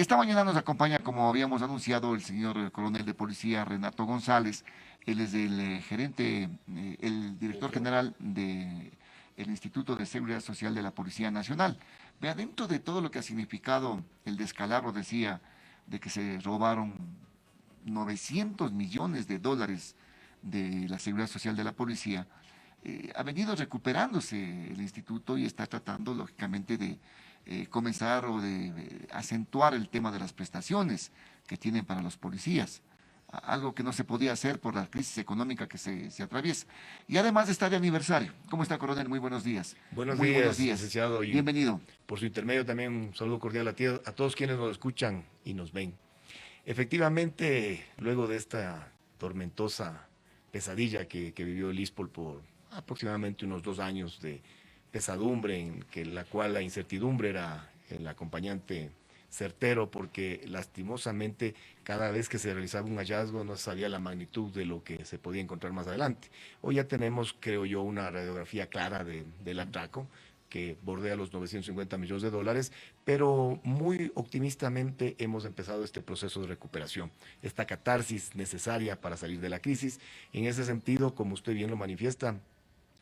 Esta mañana nos acompaña, como habíamos anunciado, el señor coronel de policía Renato González. Él es el gerente, el director general del Instituto de Seguridad Social de la Policía Nacional. Vea, dentro de todo lo que ha significado el descalabro, decía, de que se robaron 900 millones de dólares de la seguridad social de la policía, ha venido recuperándose el instituto y está tratando, lógicamente, de comenzar o de acentuar el tema de las prestaciones que tienen para los policías, algo que no se podía hacer por la crisis económica que se atraviesa. Y además está de aniversario. ¿Cómo está, coronel? Muy buenos días. Buenos Muy buenos días, días. licenciado, y Bienvenido. por su intermedio también un saludo cordial a todos quienes nos escuchan y nos ven. Efectivamente, luego de esta tormentosa pesadilla que vivió el ISPOL por aproximadamente unos 2 años de pesadumbre, en que la cual la incertidumbre era el acompañante certero, porque lastimosamente cada vez que se realizaba un hallazgo no se sabía la magnitud de lo que se podía encontrar más adelante. Hoy ya tenemos, creo yo, una radiografía clara del atraco que bordea los 950 millones de dólares, pero muy optimistamente hemos empezado este proceso de recuperación, esta catarsis necesaria para salir de la crisis. En ese sentido, como usted bien lo manifiesta,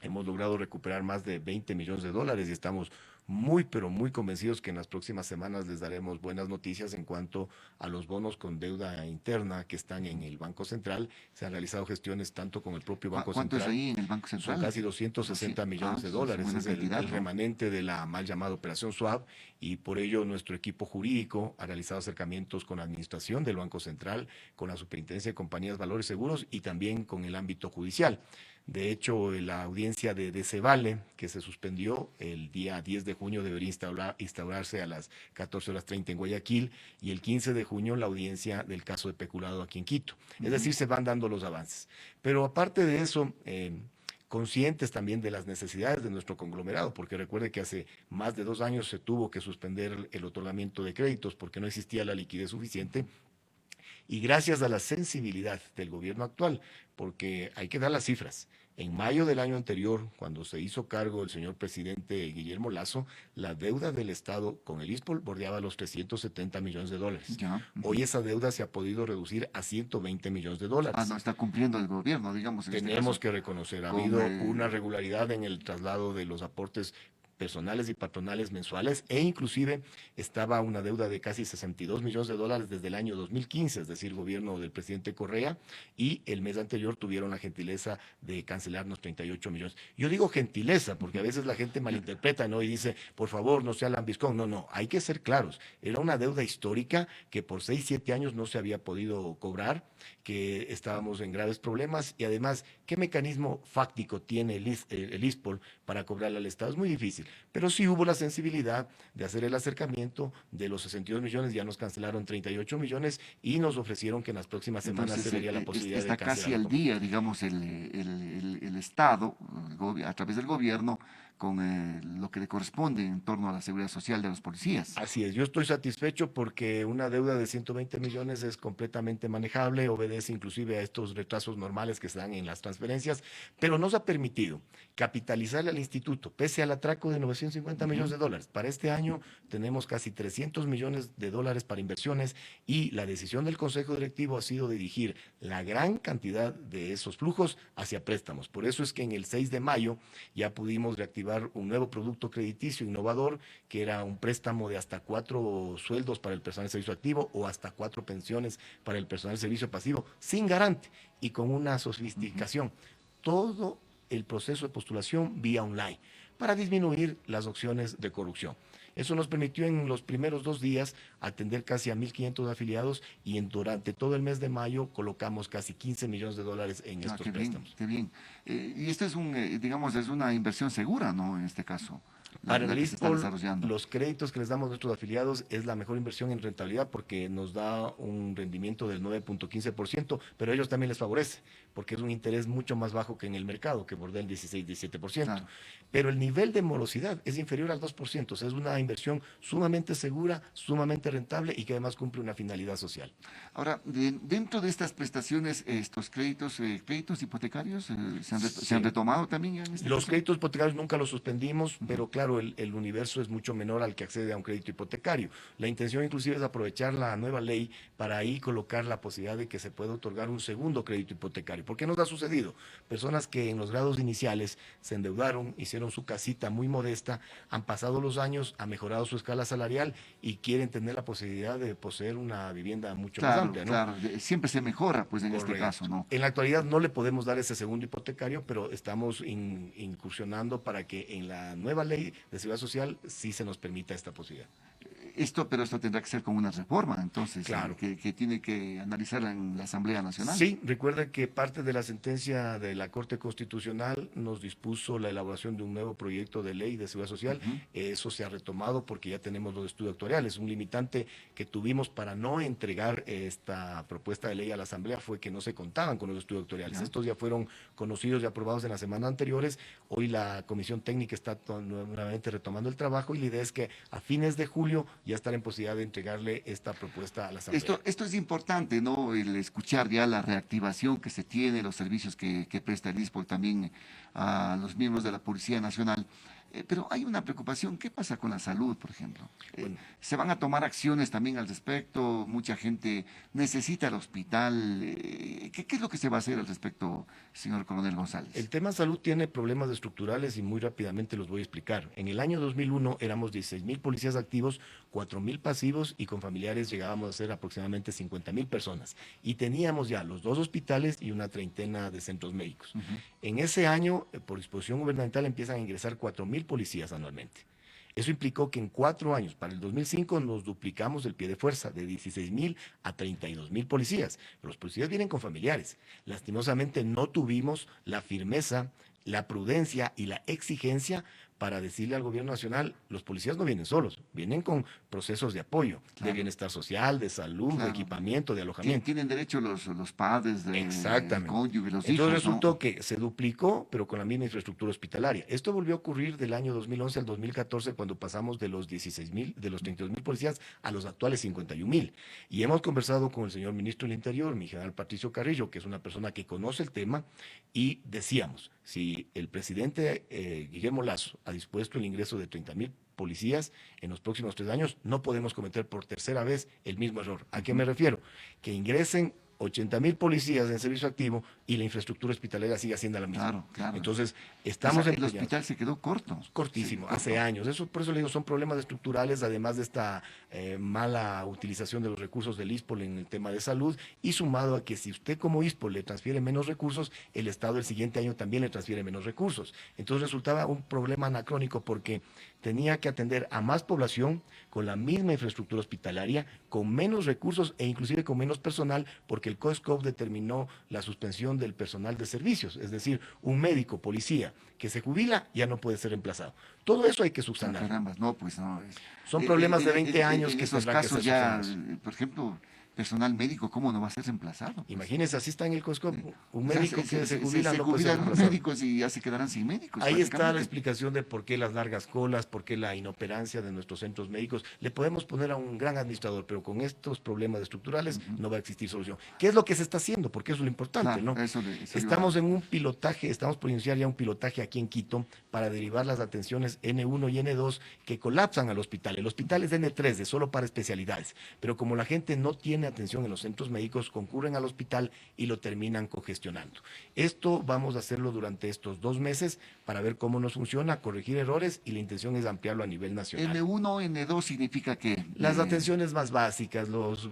hemos logrado recuperar más de 20 millones de dólares y estamos muy, pero muy convencidos que en las próximas semanas les daremos buenas noticias en cuanto a los bonos con deuda interna que están en el Banco Central. Se han realizado gestiones tanto con el propio Banco ¿Cuánto es Central. ahí en el Banco Son Central? casi 260 millones de Eso es dólares, buena es cantidad, el ¿no? remanente de la mal llamada Operación Swap, y por ello nuestro equipo jurídico ha realizado acercamientos con la administración del Banco Central, con la Superintendencia de Compañías, Valores Seguros y también con el ámbito judicial. De hecho, la audiencia de Cevale, que se suspendió el día 10 de junio, debería instaurarse a las 14:30 en Guayaquil, y el 15 de junio la audiencia del caso de peculado aquí en Quito. Es decir, se van dando los avances. Pero aparte de eso, conscientes también de las necesidades de nuestro conglomerado, porque recuerde que hace más de 2 años se tuvo que suspender el otorgamiento de créditos porque no existía la liquidez suficiente, y gracias a la sensibilidad del gobierno actual, porque hay que dar las cifras. En mayo del año anterior, cuando se hizo cargo el señor presidente Guillermo Lazo, la deuda del Estado con el ISPOL bordeaba los 370 millones de dólares. Ya. Hoy esa deuda se ha podido reducir a 120 millones de dólares. No está cumpliendo el gobierno, digamos, en este Tenemos caso, que reconocer, ha con... habido una regularidad en el traslado de los aportes personales y patronales mensuales, e inclusive estaba una deuda de casi 62 millones de dólares desde el año 2015, es decir, gobierno del presidente Correa, y el mes anterior tuvieron la gentileza de cancelarnos 38 millones. Yo digo gentileza porque a veces la gente malinterpreta, ¿no? Y dice, por favor, no sea lambiscón. No, no, hay que ser claros. Era una deuda histórica que por 6, 7 años no se había podido cobrar, que estábamos en graves problemas, y además, ¿qué mecanismo fáctico tiene el ISPOL para cobrarle al Estado? Es muy difícil. Pero sí hubo la sensibilidad de hacer el acercamiento. De los 62 millones ya nos cancelaron 38 millones y nos ofrecieron que en las próximas semanas se Entonces, vería la posibilidad de está casi cancelarlo al completo. día, digamos, el Estado, a través del gobierno, con lo que le corresponde en torno a la seguridad social de los policías. Así es, yo estoy satisfecho porque una deuda de 120 millones es completamente manejable, obedece inclusive a estos retrasos normales que se dan en las transferencias, pero nos ha permitido capitalizar al instituto, pese al atraco de 950 millones de dólares. Para este año tenemos casi 300 millones de dólares para inversiones, y la decisión del Consejo Directivo ha sido dirigir la gran cantidad de esos flujos hacia préstamos. Por eso es que en el 6 de mayo ya pudimos reactivar un nuevo producto crediticio innovador, que era un préstamo de hasta 4 sueldos para el personal de servicio activo o hasta 4 pensiones para el personal de servicio pasivo, sin garante y con una sofisticación. Todo el proceso de postulación vía online para disminuir las opciones de corrupción. Eso nos permitió en los primeros 2 días atender casi a 1.500 afiliados, y durante todo el mes de mayo colocamos casi 15 millones de dólares en estos Qué bien, préstamos. qué bien. Y esto es digamos, es una inversión segura, ¿no? En este caso, Para la el que se está ISPOL, desarrollando. los créditos que les damos a nuestros afiliados es la mejor inversión en rentabilidad, porque nos da un rendimiento del 9.15%, pero a ellos también les favorece, porque es un interés mucho más bajo que en el mercado, que bordea el 16-17%. Claro. Pero el nivel de morosidad es inferior al 2%, o sea, es una inversión sumamente segura, sumamente rentable y que además cumple una finalidad social. Ahora, dentro de estas prestaciones, estos créditos hipotecarios, ¿se han Sí. retomado también en este Los caso? créditos hipotecarios nunca los suspendimos, pero claro, el universo es mucho menor al que accede a un crédito hipotecario. La intención inclusive es aprovechar la nueva ley para ahí colocar la posibilidad de que se pueda otorgar un segundo crédito hipotecario. ¿Por qué nos ha sucedido? Personas que en los grados iniciales se endeudaron, hicieron su casita muy modesta, han pasado los años, han mejorado su escala salarial y quieren tener la posibilidad de poseer una vivienda mucho más Claro, amplia, ¿no? claro, siempre se mejora, pues en este Correcto. caso, ¿no? En la actualidad no le podemos dar ese segundo hipotecario, pero estamos incursionando para que en la nueva ley de seguridad social sí se nos permita esta posibilidad. Pero esto tendrá que ser como una reforma, entonces, Claro. que tiene que analizarla en la Asamblea Nacional. Sí, recuerda que parte de la sentencia de la Corte Constitucional nos dispuso la elaboración de un nuevo proyecto de ley de seguridad social. Ujú. Eso se ha retomado porque ya tenemos los estudios actuariales. Un limitante que tuvimos para no entregar esta propuesta de ley a la Asamblea fue que no se contaban con los estudios actuariales. Ya. Estos ya fueron conocidos y aprobados en las semanas anteriores. Hoy la Comisión Técnica está nuevamente retomando el trabajo y la idea es que a fines de julio ya estar en posibilidad de entregarle esta propuesta a la Asamblea. Esto es importante, ¿no? El escuchar ya la reactivación que se tiene, los servicios que presta el ISPOL también a los miembros de la Policía Nacional. Pero hay una preocupación, ¿qué pasa con la salud, por ejemplo? Bueno. ¿Se van a tomar acciones también al respecto? Mucha gente necesita el hospital. ¿Qué es lo que se va a hacer al respecto, señor Coronel González? El tema salud tiene problemas estructurales y muy rápidamente los voy a explicar. En el año 2001 éramos 16,000 policías activos, 4,000 pasivos y con familiares llegábamos a ser aproximadamente 50,000 personas. Y teníamos ya los 2 hospitales y una treintena de centros médicos. Ujú. En ese año, por disposición gubernamental, empiezan a ingresar 4,000 policías anualmente. Eso implicó que en 4 años, para el 2005, nos duplicamos el pie de fuerza de 16,000 a 32,000 policías. Pero los policías vienen con familiares. Lastimosamente no tuvimos la firmeza, la prudencia y la exigencia para decirle al gobierno nacional, los policías no vienen solos, vienen con procesos de apoyo, de Claro. bienestar social, de salud, de Claro. equipamiento, de alojamiento. Tienen derecho los padres, el Exactamente. cónyuge, los Entonces hijos, ¿no? resultó que se duplicó, pero con la misma infraestructura hospitalaria. Esto volvió a ocurrir del año 2011 al 2014, cuando pasamos de los 16,000, de los 32,000 policías a los actuales 51,000. Y hemos conversado con el señor ministro del Interior, mi general Patricio Carrillo, que es una persona que conoce el tema, y decíamos, si el presidente Guillermo Lasso ha dispuesto el ingreso de 30,000 policías en los próximos 3 años, no podemos cometer por tercera vez el mismo error. ¿A qué me refiero? Que ingresen 80,000 policías en servicio activo y la infraestructura hospitalaria sigue siendo la misma. Claro, claro. Entonces, O estamos sea, el empeñados. hospital se quedó corto. Cortísimo, Sí, hace corto. años. Eso, por eso le digo, son problemas estructurales, además de esta mala utilización de los recursos del ISPOL en el tema de salud, y sumado a que si usted como ISPOL le transfiere menos recursos, el Estado el siguiente año también le transfiere menos recursos. Entonces resultaba un problema anacrónico porque tenía que atender a más población con la misma infraestructura hospitalaria, con menos recursos e inclusive con menos personal, porque el COESCOP determinó la suspensión del personal de servicios, es decir, un médico, policía, que se jubila ya no puede ser reemplazado. Todo eso hay que Ah, subsanar. caramba, no, pues no. Son problemas de 20 años en que esos tendrán que casos ser ya, subsanados. por ejemplo, personal médico, ¿cómo no va a ser reemplazado? Pues, Imagínense, así está en el COESCOP, un o sea, médico que se jubila se no puede ser jubilan los reemplazado. médicos y ya se quedarán sin médicos. Ahí está la prácticamente. explicación de por qué las largas colas, por qué la inoperancia de nuestros centros médicos. Le podemos poner a un gran administrador, pero con estos problemas estructurales no va a existir solución. ¿Qué es lo que se está haciendo? Porque eso es lo importante, Claro, ¿no? eso le iba Estamos en un pilotaje, estamos por iniciar ya un pilotaje aquí en Quito para derivar las atenciones N1 y N2 que colapsan al hospital. El hospital es de N3, de solo para especialidades, pero como la gente no tiene atención en los centros médicos, concurren al hospital y lo terminan congestionando. Esto vamos a hacerlo durante estos 2 meses para ver cómo nos funciona, corregir errores y la intención es ampliarlo a nivel nacional. N1, N2 significa que Las atenciones más básicas, los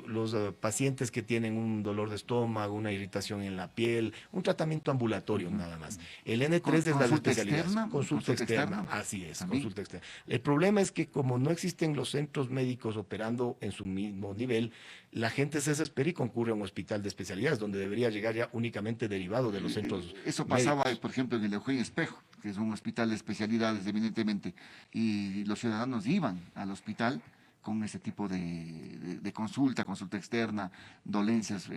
pacientes que tienen un dolor de estómago, una irritación en la piel, un tratamiento ambulatorio nada más. El N3 es las consulta especialidades. externa, Consulta externa, externa. así es, También. consulta externa. El problema es que como no existen los centros médicos operando en su mismo nivel, la gente se desespera y concurre a un hospital de especialidades donde debería llegar ya únicamente derivado de los centros Eso pasaba, médicos. por ejemplo, en el Eugenio Espejo, que es un hospital de especialidades, evidentemente, y los ciudadanos iban al hospital con ese tipo de consulta externa, dolencias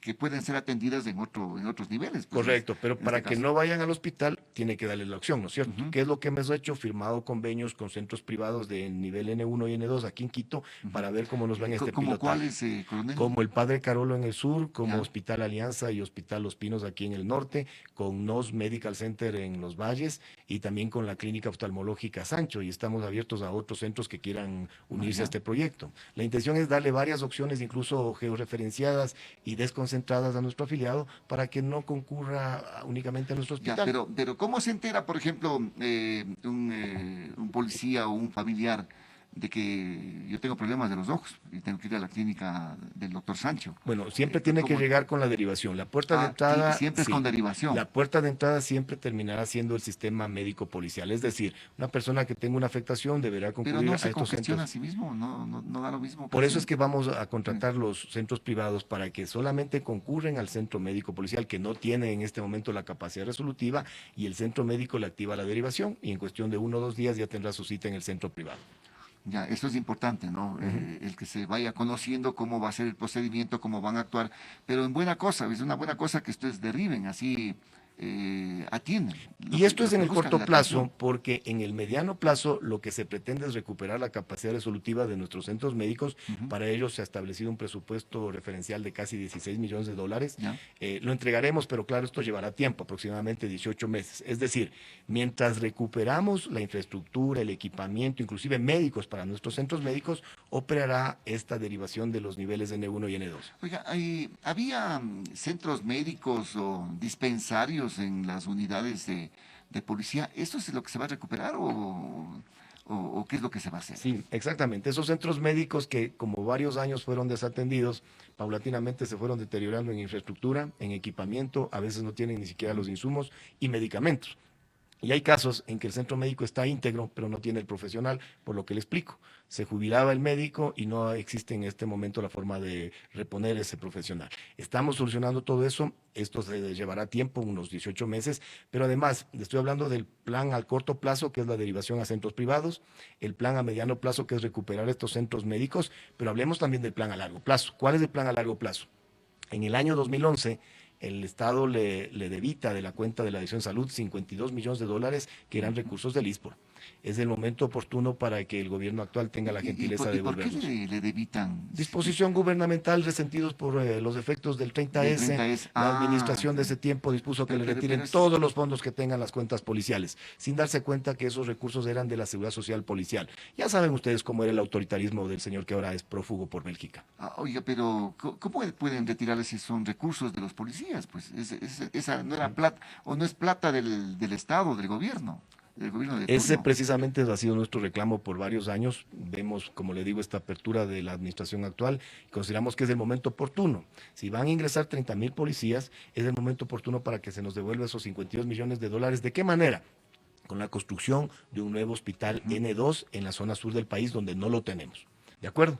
que pueden ser atendidas en otros niveles. Pues, Correcto, pero en para este que caso. no vayan al hospital tiene que darle la opción, ¿no es cierto? ¿Qué es lo que hemos hecho? Firmado convenios con centros privados de nivel N1 y N2 aquí en Quito para ver cómo nos va en este ¿Como pilotaje. cuáles, coronel? Como el Padre Carolo en el sur, como Ya. Hospital Alianza y Hospital Los Pinos aquí en el norte, con NOS Medical Center en Los Valles y también con la Clínica Oftalmológica Sancho, y estamos abiertos a otros centros que quieran unirse a este proyecto. La intención es darle varias opciones, incluso georreferenciadas y desconcentradas a nuestro afiliado, para que no concurra únicamente a nuestro Ya, hospital. pero ¿cómo se entera, por ejemplo, un policía o un familiar de que yo tengo problemas de los ojos y tengo que ir a la clínica del doctor Sancho? Bueno, siempre tiene que ¿Cómo? llegar con la derivación. La puerta de entrada, Siempre es con sí, derivación. la puerta de entrada siempre terminará siendo el sistema médico policial. Es decir, una persona que tenga una afectación deberá Pero concurrir no a se estos congestiona a centros. sí mismo, no da lo mismo. Por Casi. eso es que vamos a contratar los centros privados para que solamente concurren al centro médico policial, que no tiene en este momento la capacidad resolutiva, y el centro médico le activa la derivación y en cuestión de 1 o 2 días ya tendrá su cita en el centro privado. Ya, eso es importante, ¿no? El que se vaya conociendo cómo va a ser el procedimiento, cómo van a actuar, pero en buena cosa, es una buena cosa que ustedes derriben, así atienden. Y esto es en el Buscan corto la plazo, atención. porque en el mediano plazo lo que se pretende es recuperar la capacidad resolutiva de nuestros centros médicos. Para ello se ha establecido un presupuesto referencial de casi 16 millones de dólares. Ya. Lo entregaremos, pero claro, esto llevará tiempo, aproximadamente 18 meses. Es decir, mientras recuperamos la infraestructura, el equipamiento, inclusive médicos para nuestros centros médicos, operará esta derivación de los niveles N1 y N2. Oiga, ¿había centros médicos o dispensarios en las unidades de policía? ¿Esto es lo que se va a recuperar o qué es lo que se va a hacer? Sí, exactamente. Esos centros médicos que como varios años fueron desatendidos, paulatinamente se fueron deteriorando en infraestructura, en equipamiento, a veces no tienen ni siquiera los insumos y medicamentos. Y hay casos en que el centro médico está íntegro, pero no tiene el profesional, por lo que le explico. Se jubilaba el médico y no existe en este momento la forma de reponer ese profesional. Estamos solucionando todo eso. Esto se llevará tiempo, unos 18 meses, pero además le estoy hablando del plan al corto plazo, que es la derivación a centros privados, el plan a mediano plazo, que es recuperar estos centros médicos, pero hablemos también del plan a largo plazo. ¿Cuál es el plan a largo plazo? En el año 2011, el Estado le debita de la cuenta de la Dirección de Salud 52 millones de dólares que eran recursos del ISPOR. Es el momento oportuno para que el gobierno actual tenga la gentileza de ¿Por qué devolverlos. le debitan? Disposición gubernamental resentidos por los efectos del 30S. Del 30S. La administración de ese tiempo dispuso que le retiren todos los fondos que tengan las cuentas policiales, sin darse cuenta que esos recursos eran de la Seguridad Social Policial. Ya saben ustedes cómo era el autoritarismo del señor que ahora es prófugo por Bélgica. Oiga, pero ¿cómo pueden retirarles si son recursos de los policías? Pues esa no era plata, o no es plata del Estado, del gobierno de Ese turno. precisamente ha sido nuestro reclamo por varios años. Vemos, como le digo, esta apertura de la administración actual y consideramos que es el momento oportuno. Si van a ingresar 30,000 policías, es el momento oportuno para que se nos devuelva esos 52 millones de dólares. ¿De qué manera? Con la construcción de un nuevo hospital N2 en la zona sur del país, donde no lo tenemos. ¿De acuerdo?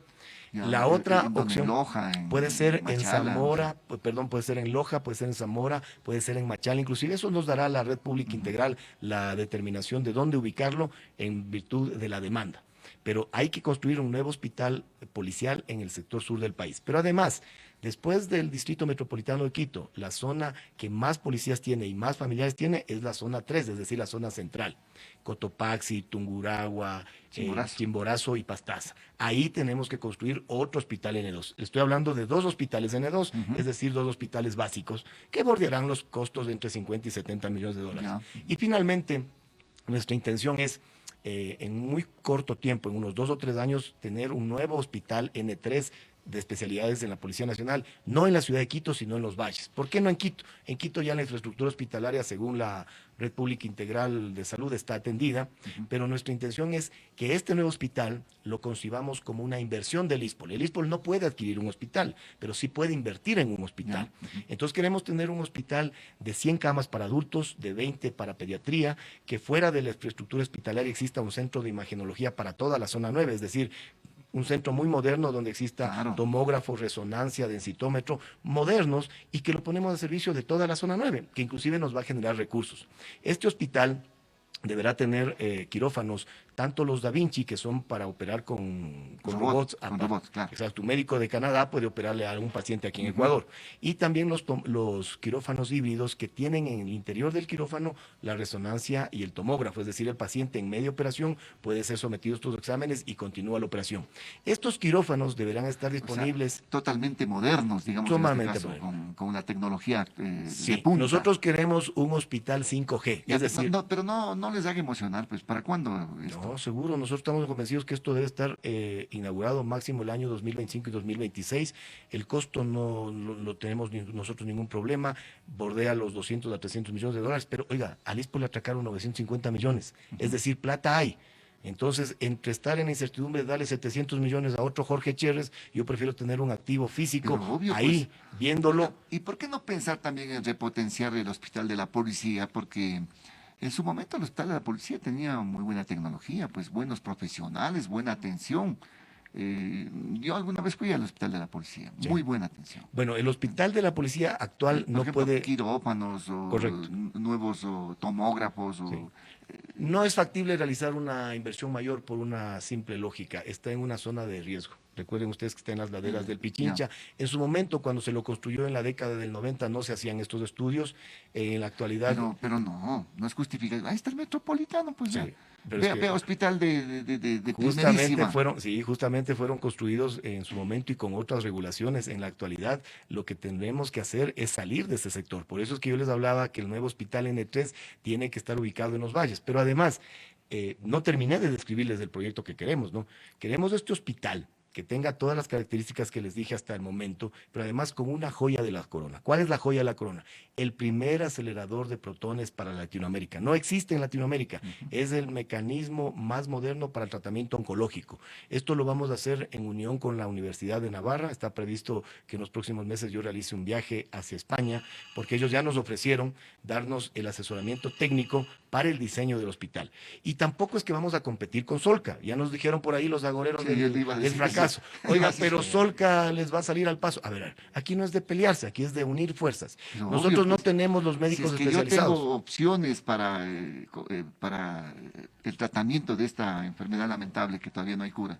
Ya, La otra ¿en dónde? opción ¿En Loja, puede ser en Machala? Zamora, perdón, puede ser en Loja, puede ser en Zamora, puede ser en Machala, inclusive eso nos dará la red pública integral la determinación de dónde ubicarlo en virtud de la demanda. Pero hay que construir un nuevo hospital policial en el sector sur del país. Pero además, después del Distrito Metropolitano de Quito, la zona que más policías tiene y más familiares tiene es la zona 3, es decir, la zona central. Cotopaxi, Tungurahua, Chimborazo y Pastaza. Ahí tenemos que construir otro hospital N2. Estoy hablando de 2 hospitales N2, es decir, 2 hospitales básicos, que bordearán los costos de entre 50 y 70 millones de dólares. Y finalmente, nuestra intención es, en muy corto tiempo, en unos 2 o 3 años, tener un nuevo hospital N3 de especialidades en la Policía Nacional, no en la ciudad de Quito, sino en los valles. ¿Por qué no en Quito? En Quito ya la infraestructura hospitalaria, según la Red Pública Integral de Salud, está atendida, pero nuestra intención es que este nuevo hospital lo concibamos como una inversión del ISPOL. El ISPOL no puede adquirir un hospital, pero sí puede invertir en un hospital. Entonces queremos tener un hospital de 100 camas para adultos, de 20 para pediatría, que fuera de la infraestructura hospitalaria exista un centro de imagenología para toda la zona 9, es decir, un centro muy moderno donde exista tomógrafo, resonancia, densitómetro, modernos, y que lo ponemos al servicio de toda la zona 9, que inclusive nos va a generar recursos. Este hospital deberá tener quirófanos tanto los Da Vinci, que son para operar con robots, Con robots, claro. exacto, un médico de Canadá puede operarle a un paciente aquí en Ecuador. Y también los quirófanos híbridos que tienen en el interior del quirófano la resonancia y el tomógrafo, es decir, el paciente en media operación puede ser sometido a estos exámenes y continúa la operación. Estos quirófanos deberán estar disponibles. Totalmente modernos, digamos, Sumamente en este caso, modernos. con la tecnología de Sí, punta. nosotros queremos un hospital 5G, Ya, es decir, pero no les haga emocionar, pues, ¿para cuándo esto? no, seguro, nosotros estamos convencidos que esto debe estar inaugurado máximo el año 2025 y 2026. El costo no lo tenemos nosotros ningún problema, bordea los 200 a 300 millones de dólares, pero oiga, al ISPO le atracaron 950 millones, es decir, plata hay. Entonces, entre estar en la incertidumbre de darle 700 millones a otro Jorge Chérez, yo prefiero tener un activo físico Pero obvio, ahí, pues. viéndolo. ¿Y por qué no pensar también en repotenciar el hospital de la policía? Porque en su momento el hospital de la policía tenía muy buena tecnología, pues buenos profesionales, buena atención. Yo alguna vez fui al hospital de la policía, Sí. muy buena atención. Bueno, el hospital de la policía actual Por no ejemplo, puede. quirófanos o Correcto. nuevos tomógrafos Sí. o No es factible realizar una inversión mayor por una simple lógica. Está en una zona de riesgo. Recuerden ustedes que está en las laderas del Pichincha. En su momento, cuando se lo construyó en la década del 90, no se hacían estos estudios. En la actualidad, pero no es justificado. Ahí está el Metropolitano, pues sí, ya. pero es que Vea hospital de justamente primerísima. justamente fueron construidos en su momento y con otras regulaciones. En la actualidad, lo que tendremos que hacer es salir de este sector. Por eso es que yo les hablaba que el nuevo hospital N3 tiene que estar ubicado en los valles. Pero además, no terminé de describirles el proyecto que queremos, ¿no? Queremos este hospital que tenga todas las características que les dije hasta el momento, pero además con una joya de la corona. ¿Cuál es la joya de la corona? El primer acelerador de protones para Latinoamérica. No existe en Latinoamérica. Es el mecanismo más moderno para el tratamiento oncológico. Esto lo vamos a hacer en unión con la Universidad de Navarra. Está previsto que en los próximos meses yo realice un viaje hacia España, porque ellos ya nos ofrecieron darnos el asesoramiento técnico para el diseño del hospital. Y tampoco es que vamos a competir con Solca. Ya nos dijeron por ahí los agoreros Sí, yo te iba a del decir fracaso. Oiga, Sí, pero sí. Solca les va a salir al paso. A ver, aquí no es de pelearse, aquí es de unir fuerzas. Pero Nosotros obvio, no pues, tenemos los si médicos es que yo especializados. tengo opciones para el tratamiento de esta enfermedad lamentable que todavía no hay cura,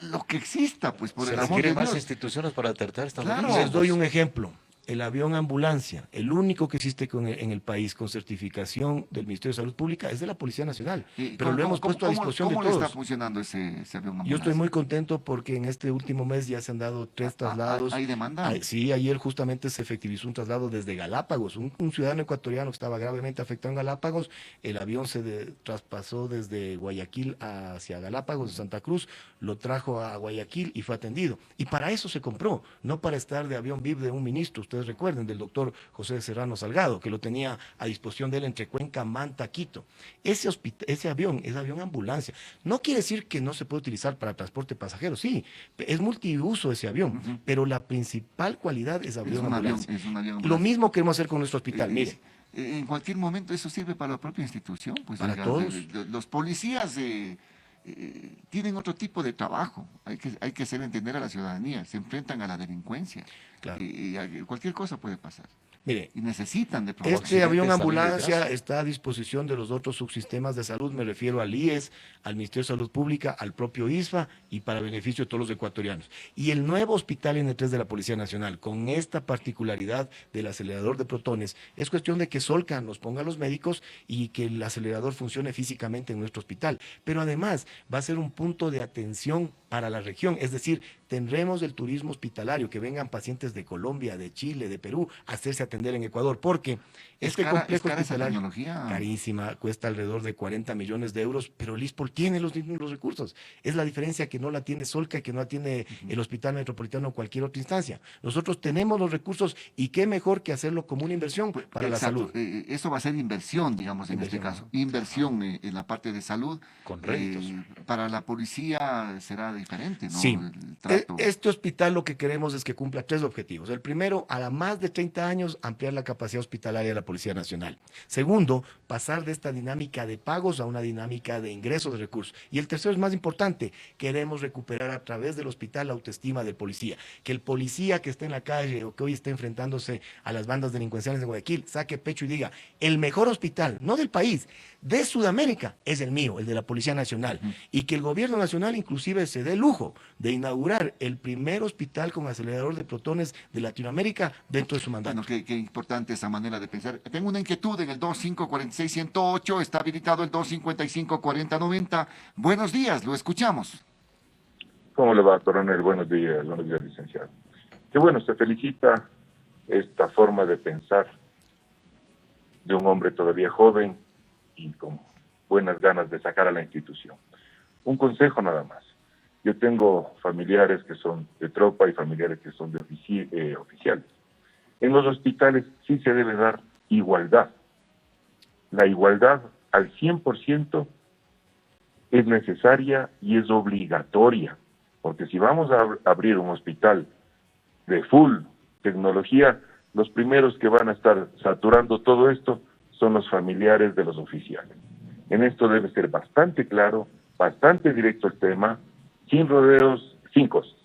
lo que exista, pues por Se el amor de requieren más Dios. instituciones para tratar esta Claro. dolencia. Les doy un ejemplo. El avión ambulancia, el único que existe en el país con certificación del Ministerio de Salud Pública es de la Policía Nacional, pero lo hemos puesto a disposición de ¿Cómo le está todos. funcionando ese avión Yo estoy ambulancia? muy contento porque en este último mes ya se han dado 3 traslados. ¿Hay demanda? Sí, ayer justamente se efectivizó un traslado desde Galápagos. Un ciudadano ecuatoriano que estaba gravemente afectado en Galápagos, el avión se traspasó desde Guayaquil hacia Galápagos, de Santa Cruz, lo trajo a Guayaquil y fue atendido. Y para eso se compró, no para estar de avión VIP de un ministro, ustedes recuerden, del doctor José Serrano Salgado, que lo tenía a disposición de él entre Cuenca, Manta, Quito. Ese avión es avión ambulancia. No quiere decir que no se puede utilizar para transporte de pasajeros, sí, es multiuso ese avión, pero la principal cualidad es avión ambulancia. Es un avión Lo ambulancia. mismo queremos hacer con nuestro hospital, Eh, mire. En cualquier momento eso sirve para la propia institución. Pues, Para oiga, todos. los policías tienen otro tipo de trabajo. Hay que hacer entender a la ciudadanía. Se enfrentan a la delincuencia. Claro. Cualquier cosa puede pasar. Mire, Y necesitan de este accidente avión salir ambulancia detrás. está a disposición de los otros subsistemas de salud, me refiero al IES, al Ministerio de Salud Pública, al propio ISFA y para beneficio de todos los ecuatorianos. Y el nuevo hospital N3 de la Policía Nacional, con esta particularidad del acelerador de protones, es cuestión de que Solca nos ponga los médicos y que el acelerador funcione físicamente en nuestro hospital. Pero además va a ser un punto de atención para la región, es decir, tendremos el turismo hospitalario, que vengan pacientes de Colombia, de Chile, de Perú, a hacerse atender en Ecuador, porque este es complejo cara esa hospitalario, tecnología. carísima, cuesta alrededor de 40 millones de euros, pero el ISPOL tiene los recursos. Es la diferencia que no la tiene Solca y que no la tiene el Hospital Metropolitano o cualquier otra instancia. Nosotros tenemos los recursos y qué mejor que hacerlo como una inversión para la Exacto. salud. Eso va a ser inversión, digamos, en este Inversión. caso. Inversión en la parte de salud. Con réditos. Para la policía será diferente, ¿no? Sí. El trato. Este hospital lo que queremos es que cumpla tres objetivos. El primero, a la más de 30 años, ampliar la capacidad hospitalaria de la Policía Nacional. Segundo, pasar de esta dinámica de pagos a una dinámica de ingresos de recursos. Y el tercero es más importante, queremos recuperar a través del hospital la autoestima del policía. Que el policía que esté en la calle o que hoy esté enfrentándose a las bandas delincuenciales de Guayaquil saque pecho y diga, el mejor hospital, no del país, de Sudamérica, es el mío, el de la Policía Nacional. Y que el gobierno nacional inclusive se dé el lujo de inaugurar el primer hospital con acelerador de protones de Latinoamérica dentro de su mandato. Bueno, qué importante esa manera de pensar. Tengo una inquietud en el 2546-108, está habilitado el 255-4090. Buenos días, lo escuchamos. ¿Cómo le va, coronel? Buenos días, licenciado. Qué bueno, se felicita esta forma de pensar de un hombre todavía joven y con buenas ganas de sacar a la institución. Un consejo nada más. Yo tengo familiares que son de tropa y familiares que son de oficiales. En los hospitales sí se debe dar igualdad. La igualdad al 100% es necesaria y es obligatoria, porque si vamos a abrir un hospital de full tecnología, los primeros que van a estar saturando todo esto son los familiares de los oficiales. En esto debe ser bastante claro, bastante directo el tema, sin rodeos, sin cosas.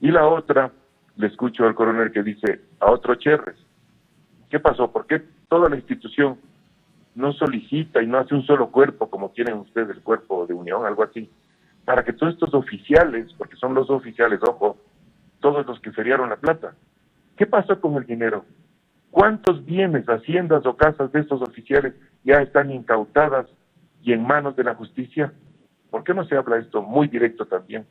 Y la otra, le escucho al coronel que dice, a otro Cherres, ¿qué pasó? ¿Por qué toda la institución no solicita y no hace un solo cuerpo, como tienen ustedes el cuerpo de unión, algo así, para que todos estos oficiales, porque son los oficiales, ojo, todos los que feriaron la plata, ¿qué pasó con el dinero? ¿Cuántos bienes, haciendas o casas de estos oficiales ya están incautadas y en manos de la justicia? ¿Por qué no se habla esto muy directo también?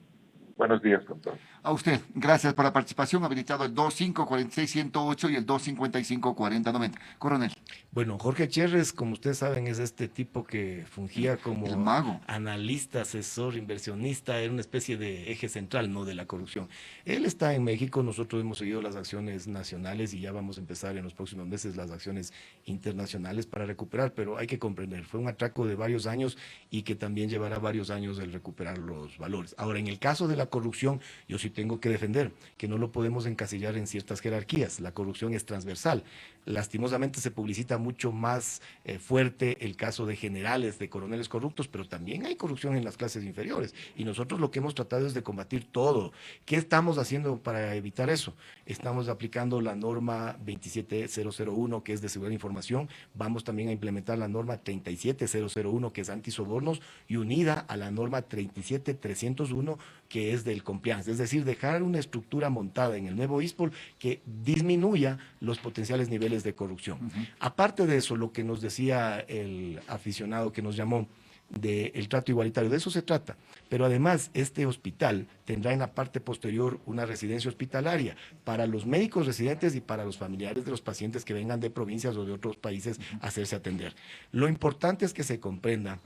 Buenos días, con todo. A usted, gracias por la participación. Habilitado el 2546-108 y el 255-4090. Coronel. Bueno, Jorge Cherres, como ustedes saben, es este tipo que fungía como el mago, analista, asesor, inversionista, era una especie de eje central, ¿no?, de la corrupción. Él está en México, nosotros hemos seguido las acciones nacionales y ya vamos a empezar en los próximos meses las acciones internacionales para recuperar, pero hay que comprender, fue un atraco de varios años y que también llevará varios años el recuperar los valores. Ahora, en el caso de la corrupción, yo sí tengo que defender que no lo podemos encasillar en ciertas jerarquías. La corrupción es transversal. Lastimosamente se publicita mucho más fuerte el caso de generales, de coroneles corruptos, pero también hay corrupción en las clases inferiores. Y nosotros lo que hemos tratado es de combatir todo. ¿Qué estamos haciendo para evitar eso? Estamos aplicando la norma 27001, que es de seguridad de información. Vamos también a implementar la norma 37001, que es antisobornos, y unida a la norma 37301, que es del compliance, es decir, dejar una estructura montada en el nuevo ISPOL que disminuya los potenciales niveles de corrupción. Aparte de eso, lo que nos decía el aficionado que nos llamó del trato igualitario, de eso se trata. Pero además, este hospital tendrá en la parte posterior una residencia hospitalaria para los médicos residentes y para los familiares de los pacientes que vengan de provincias o de otros países a hacerse atender. Lo importante es que se comprenda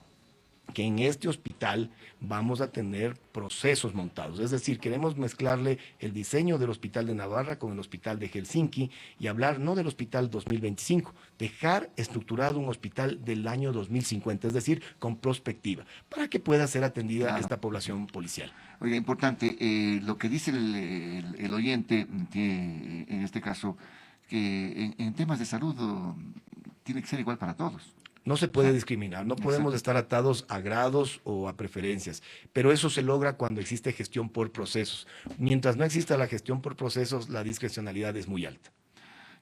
que en este hospital vamos a tener procesos montados, es decir, queremos mezclarle el diseño del hospital de Navarra con el hospital de Helsinki y hablar no del hospital 2025, dejar estructurado un hospital del año 2050, es decir, con prospectiva, para que pueda ser atendida esta población policial. Oiga, importante, lo que dice el oyente, que en este caso, que en temas de salud tiene que ser igual para todos. No se puede discriminar, no podemos estar atados a grados o a preferencias, pero eso se logra cuando existe gestión por procesos. Mientras no exista la gestión por procesos, la discrecionalidad es muy alta.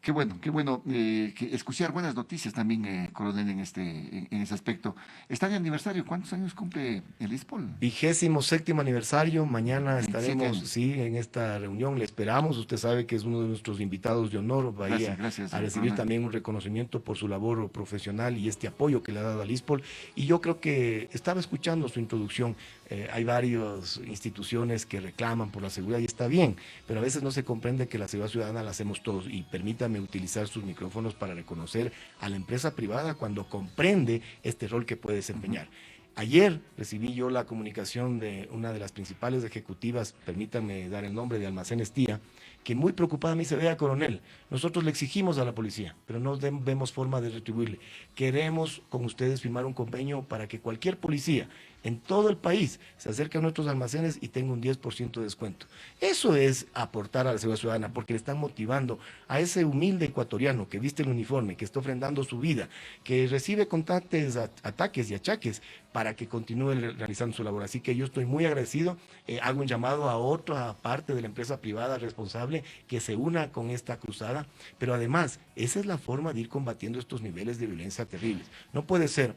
Qué bueno que escuchar buenas noticias también, coronel, en ese aspecto. Está de aniversario, ¿cuántos años cumple el ISPOL? 27º aniversario, mañana estaremos en esta reunión, le esperamos, usted sabe que es uno de nuestros invitados de honor, va a recibir también un reconocimiento por su labor profesional y este apoyo que le ha dado al ISPOL, y yo creo que estaba escuchando su introducción, hay varias instituciones que reclaman por la seguridad y está bien, pero a veces no se comprende que la seguridad ciudadana la hacemos todos, y permítame utilizar sus micrófonos para reconocer a la empresa privada cuando comprende este rol que puede desempeñar. Ayer recibí yo la comunicación de una de las principales ejecutivas, permítanme dar el nombre, de Almacenes Tía, que muy preocupada me dice, vea, coronel, nosotros le exigimos a la policía, pero no vemos forma de retribuirle. Queremos con ustedes firmar un convenio para que cualquier policía en todo el país, se acerca a nuestros almacenes y tenga un 10% de descuento. Eso es aportar a la seguridad ciudadana, porque le están motivando a ese humilde ecuatoriano que viste el uniforme, que está ofrendando su vida, que recibe constantes ataques y achaques para que continúe realizando su labor. Así que yo estoy muy agradecido, hago un llamado a otra parte de la empresa privada responsable que se una con esta cruzada, pero además, esa es la forma de ir combatiendo estos niveles de violencia terribles. No puede ser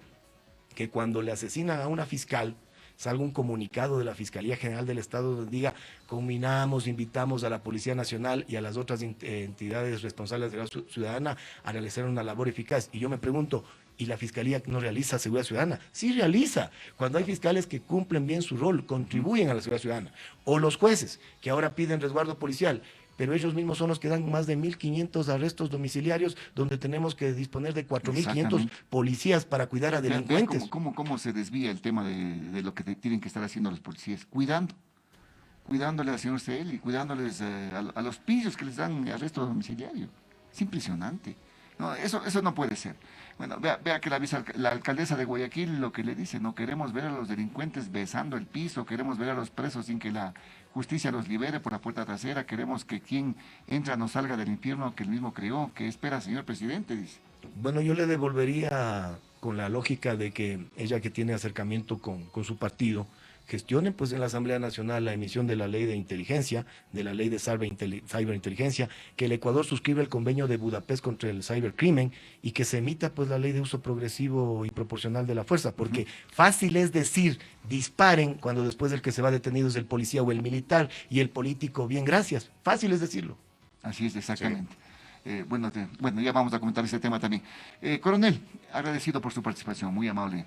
que cuando le asesinan a una fiscal, salga un comunicado de la Fiscalía General del Estado donde diga, combinamos, invitamos a la Policía Nacional y a las otras entidades responsables de la ciudadana a realizar una labor eficaz. Y yo me pregunto, ¿y la Fiscalía no realiza seguridad ciudadana? Sí realiza, cuando hay fiscales que cumplen bien su rol, contribuyen a la seguridad ciudadana. O los jueces, que ahora piden resguardo policial, pero ellos mismos son los que dan más de 1.500 arrestos domiciliarios, donde tenemos que disponer de 4.500 policías para cuidar a delincuentes. Cómo se desvía el tema de lo que tienen que estar haciendo los policías, cuidándole al señor Cel y cuidándoles a los pillos que les dan arresto domiciliario. Es impresionante. No, eso no puede ser. Bueno, vea que la alcaldesa de Guayaquil lo que le dice, no queremos ver a los delincuentes besando el piso, queremos ver a los presos sin que la justicia los libere por la puerta trasera, queremos que quien entra no salga del infierno que él mismo creó. ¿Qué espera, señor presidente? Dice. Bueno, yo le devolvería con la lógica de que ella, que tiene acercamiento con su partido, gestione pues en la Asamblea Nacional la emisión de la ley de inteligencia, de la ley de ciberinteligencia, que el Ecuador suscriba el convenio de Budapest contra el cibercrimen y que se emita pues la ley de uso progresivo y proporcional de la fuerza, porque fácil es decir, disparen, cuando después el que se va detenido es el policía o el militar y el político, bien, gracias, fácil es decirlo. Así es, exactamente. Sí. Bueno, ya vamos a comentar ese tema también. Coronel, agradecido por su participación, muy amable.